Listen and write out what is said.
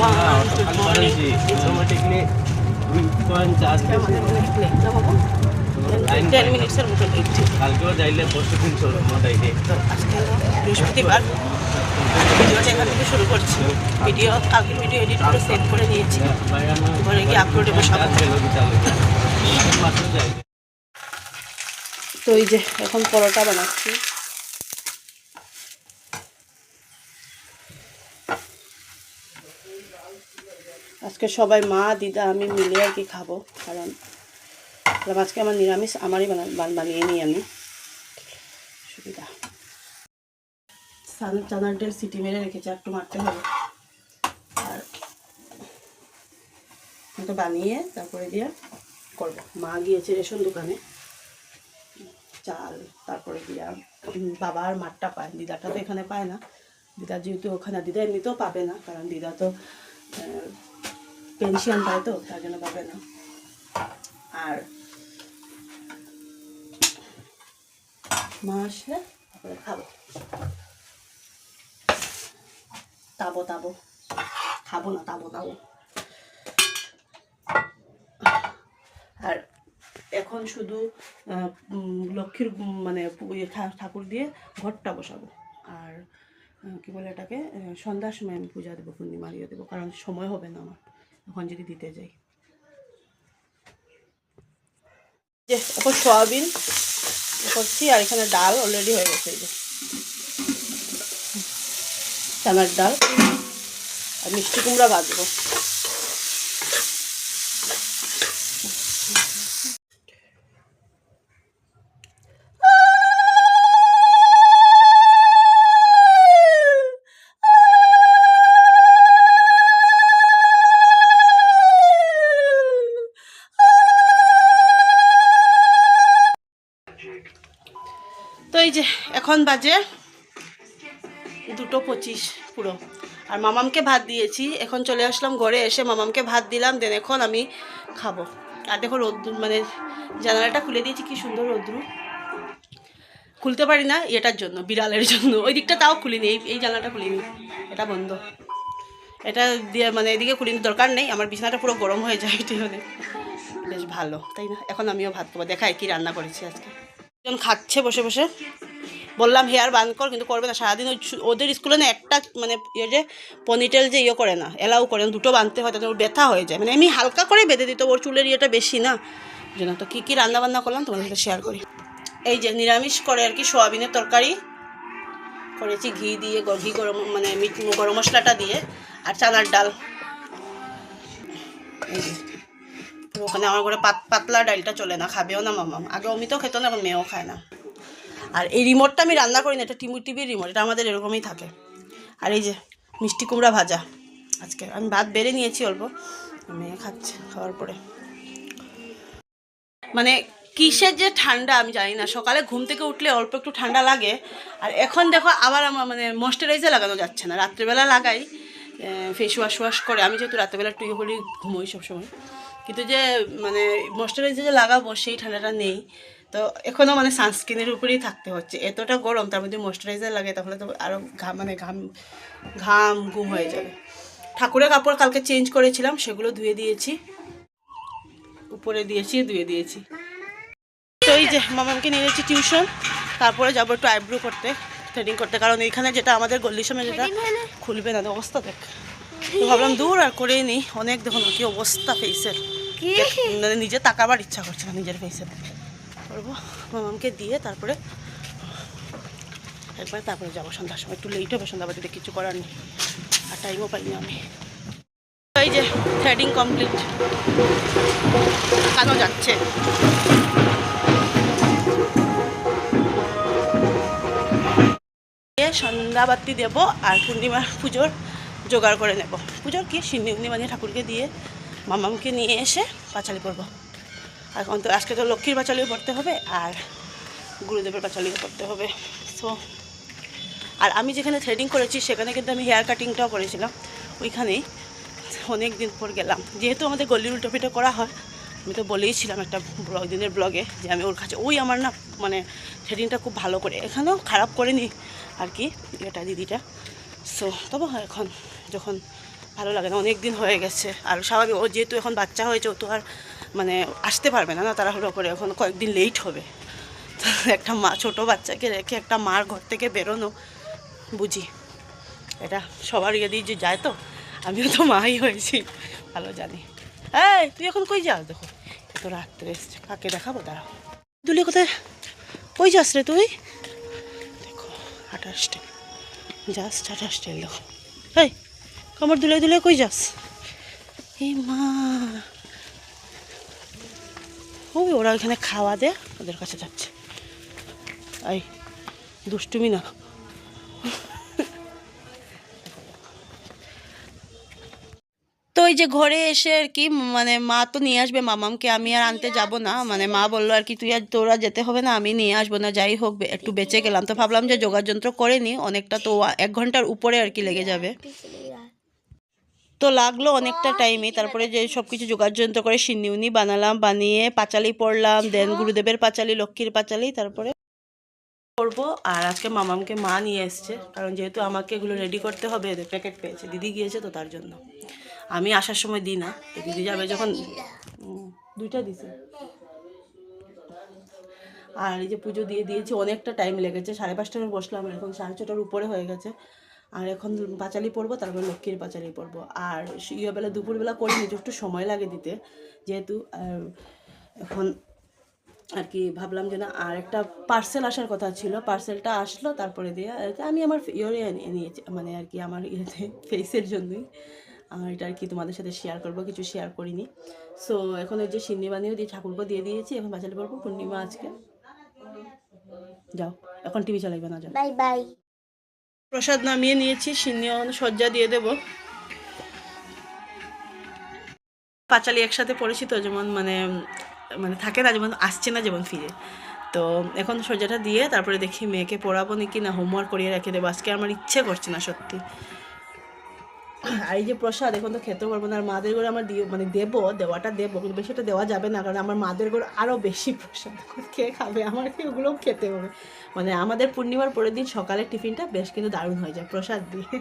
10 মিনিটসের মতো বৃহস্পতিবার ভিডিওটা এখান থেকে শুরু করছি। কালকে ভিডিও এডিট করে সেভ করে নিয়েছি, ঘরে গিয়ে আপলোড বসাবো। তো এই যে এখন পরোটা বানাচ্ছি। আজকে সবাই মা দিদা আমি মিলে আর কি খাবো, কারণ আজকে আমার নিরামিষ আমারই বানিয়ে নিই আমি, সুবিধা। চানার ডাল সিটি মেরে রেখেছি, একটু মারতে হবে। আর এটা বানিয়ে তারপরে দিয়ে করবো। মা গিয়েছে রেশন দোকানে চাল, তারপরে দিয়া বাবা আর মাঠটা পায়, দিদাটা তো এখানে পায় না। দিদা যেহেতু ওখানে, দিদা এমনিতেও পাবে না, কারণ দিদা তো পেনশন পায়, তো তার জন্য পাবে না। আর মা আসলে তারপরে খাবো, তাবো খাবো না, তাবো। আর এখন শুধু লক্ষ্মীর মানে ঠাকুর দিয়ে ঘরটা বসাবো, আর কি বলে এটাকে সন্ধ্যার সময় আমি পূজা দেবো, পূর্ণিমা দিয়ে দেবো, কারণ সময় হবে না আমার এখন যদি দিতে যাই। যে এখন সয়াবিন করছি, আর এখানে ডাল অলরেডি হয়ে গেছে, এই যে চানার ডাল, আর মিষ্টি কুমড়া ভাজবো। তো এই যে এখন বাজে 2:25 পুরো, আর মামামকে ভাত দিয়েছি। এখন চলে আসলাম ঘরে, এসে মামামকে ভাত দিলাম, দেন এখন আমি খাবো। আর দেখো রোদ্রু, মানে জানালাটা খুলে দিয়েছি, কি সুন্দর রোদ্রু। খুলতে পারি না এটার জন্য, বিড়ালের জন্য। ওই দিকটা তাও খুলিনি, এই জানালাটা খুলিনি, এটা বন্ধ। এটা দিয়ে মানে এদিকে খুলিনি, দরকার নেই, আমার বিছানাটা পুরো গরম হয়ে যায়, এটাই হলে বেশ ভালো, তাই না? এখন আমিও ভাত খাবো, দেখাই কি রান্না করেছি আজকে। একজন খাচ্ছে বসে বসে, বললাম হেয়ার বান কর, কিন্তু করবে না। সারাদিন ওদের স্কুলে না একটা মানে যে পনিটেল যে করে না, এলাও করে না, দুটো বাঁধতে হয়, তাদের ওর ব্যথা হয়ে যায়। মানে আমি হালকা করেই বেঁধে দিত, ওর চুলের ইয়েটা বেশি না যেন। তো কী কী রান্নাবান্না করলাম তোমাদের সাথে শেয়ার করি। এই যে নিরামিষ করে আর কি, সোয়াবিনের তরকারি করেছি ঘি দিয়ে, ঘি গরম মানে গরম মশলাটা দিয়ে, আর চানার ডাল। এই যে ওখানে আমার ঘরে পাতলা ডালটা চলে না, খাবেও না মামাম। আগে অমিতও খেত না, এখন মেয়েও খায় না। আর এই রিমোটটা আমি রান্না করি না, এটা টিভির রিমোট, এটা আমাদের এরকমই থাকে। আর এই যে মিষ্টি কুমড়া ভাজা, আজকে আমি ভাত বেড়ে নিয়েছি অল্প, মেয়ে খাচ্ছে। খাওয়ার পরে মানে কিসের যে ঠান্ডা আমি জানি না, সকালে ঘুম থেকে উঠলে অল্প একটু ঠান্ডা লাগে। আর এখন দেখো আবার আমার মানে ময়েশ্চারাইজার লাগানো যাচ্ছে না, রাত্রেবেলা লাগাই ফেস ওয়াশ করে। আমি যেহেতু রাত্রেবেলা একটু ইয়ে করি, ঘুমোই সবসময়, কিন্তু যে মানে ময়েশ্চারাইজার যে লাগাবো সেই ঠান্ডাটা নেই। তো এখনও মানে সানস্ক্রিনের উপরেই থাকতে হচ্ছে, এতটা গরম, তার মধ্যে ময়েশ্চারাইজার লাগে, তাহলে তো আরও ঘাম গুম হয়ে যাবে। ঠাকুরের কাপড় কালকে চেঞ্জ করেছিলাম, সেগুলো ধুয়ে দিয়েছি, উপরে দিয়েছি, ধুয়ে দিয়েছি। তো এই যে মামাকে নিয়ে যাচ্ছি টিউশন, তারপরে যাবো একটু আইব্রো করতে, থ্রেডিং করতে, কারণ এইখানে যেটা আমাদের গল্লির সামনে যেটা খুলবে না, অবস্থা দেখ। তো ভাবলাম দূর আর করেই নিই, অনেক দেখুন কি অবস্থা ফেসের, মানে নিজে তাকাবার ইচ্ছা করছে না নিজের ফেসে। করবো মামাকে দিয়ে তারপরে তারপরে যাবো সন্ধ্যার সময়, একটু লেট হবে, সন্ধ্যাবাড়িতে কিছু করার নেই, আর টাইমও পাইনি আমি। এই যে থ্রেডিং কমপ্লিট, কানো যাচ্ছে। সন্ধ্যাবাতি দেবো, আর পূর্ণিমার পুজোর জোগাড় করে নেব। পুজোর কি সিন্নি বানিয়ে ঠাকুরকে দিয়ে মামামকে নিয়ে এসে পাঁচালি করবো। আর তো আজকে তো লক্ষ্মীর পাঁচালিও পড়তে হবে, আর গুরুদেবের পাঁচালিও পড়তে হবে। সো আর আমি যেখানে থ্রেডিং করেছি সেখানে কিন্তু আমি হেয়ার কাটিংটাও করেছিলাম, ওইখানেই অনেক দিন পর গেলাম। যেহেতু আমাদের গল্লির উল্টোপিঠে করা হয়, আমি তো বলেইছিলাম একটা দিনের ব্লগে যে আমি ওর কাছে, ওই আমার না মানে থ্রেডিংটা খুব ভালো করে, এখানেও খারাপ করেনি আর কি এটা দিদিটা। সো তবে এখন যখন ভালো লাগে না, অনেক দিন হয়ে গেছে। আর স্বাভাবিক, ও যেহেতু এখন বাচ্চা হয়েছে, ও তো আর মানে আসতে পারবে না, না তাড়াহুড়ো করে, এখন কয়েকদিন লেট হবে। তো একটা মা ছোটো বাচ্চাকে রেখে একটা মার ঘর থেকে বেরোনো, বুঝি এটা সবার ইয়ে দিয়ে যে যায়। তো আমিও তো মাই হয়েছি, ভালো জানি। এই তুই এখন কই যাস? দেখো এত রাত্রে এসছে, কাকে দেখাবো দাঁড়াও। দুলি কোথায়, কই যাস রে তুই? দেখো 28 স্টেপ, জাস্ট 28 স্টেপ দেখো। এই কামড় দুলে দুলে কই যাস? এই মা, ওই ওরা ওইখানে খাওয়া দে, ওদের কাছে যাচ্ছে। এই দুষ্টুমি না। তো ওই যে ঘরে এসে আর কি, মানে মা তো নিয়ে আসবে মামামকে, আমি আর আনতে যাব না। মানে মা বললো আর কি, তুই আর তোরা যেতে হবে না, আমি নিয়ে আসবো না, যাই হোক একটু বেঁচে গেলাম। তো ভাবলাম যে যোগাড় যন্ত্র করে নিই, অনেকটা তো 1 ঘন্টার উপরে আর কি লেগে যাবে। তো লাগলো অনেকটা টাইমে। তারপরে যে সব কিছু যোগাড় যন্ত্র করে সিন্নি উনি বানালাম, বানিয়ে পাঁচালি পড়লাম, দেন গুরুদেবের পাঁচালি, লক্ষ্মীর পাঁচালি তারপরে করবো। আর আজকে মামামকে মা নিয়ে এসছে, কারণ যেহেতু আমাকে এগুলো রেডি করতে হবে, প্যাকেট পেয়েছে, দিদি গিয়েছে তো তার জন্য। আমি আসার সময় দিই না, তো দিদি যাবে যখন। 2টা দিছে। আর এই যে পুজো দিয়ে দিয়েছি, অনেকটা টাইম লেগেছে, 5:30টায় বসলাম, এখন 6:30টার উপরে হয়ে গেছে। আর এখন পাঁচালি পড়বো, তারপরে লক্ষ্মীর পাঁচালি পড়বো। আর ইয়েবেলা দুপুরবেলা করিনি, একটু সময় লাগে দিতে, যেহেতু এখন আর কি ভাবলাম যে না, আর একটা পার্সেল আসার কথা ছিল, পার্সেলটা আসলো, তারপরে দিয়ে আমি আমার নিয়েছি, মানে আর কি আমার ইয়েতে ফেসের জন্যই। আর এটা আর কি তোমাদের সাথে শেয়ার করবো, কিছু শেয়ার করিনি। সো এখন ওই যে সিন্নি বানিয়েও দিয়ে ঠাকুরকে দিয়ে দিয়েছি, এখন বাজারে পড়বো, পূর্ণিমা আজকে। যাও এখন টিভি চালাইবে না, যাও। Bye bye. প্রসাদ নামিয়ে নিয়েছি, সিন্নি সজ্জা দিয়ে দেবো। পাঁচালি একসাথে পড়েছি তো, যেমন মানে মানে থাকে না, যেমন আসছে না যেমন ফিরে। তো এখন সজ্জাটা দিয়ে তারপরে দেখি মেয়েকে পড়াবো নাকি না হোমওয়ার্ক করিয়ে রেখে দেবো, আজকে আমার ইচ্ছে করছে না সত্যি। আর এই যে প্রসাদ, এখন তো খেতেও পারবো না। আর মাদের ঘরে আমার দিয়ে মানে দেওয়াটা দেবো, কিন্তু বেশিটা দেওয়া যাবে না, কারণ আমার মাদের ঘরে আরও বেশি প্রসাদ, কে খাবে, আমাকে ওগুলোও খেতে হবে। মানে আমাদের পূর্ণিমার পরের দিন সকালের টিফিনটা বেশ কিন্তু দারুণ হয়ে যায় প্রসাদ দিয়ে।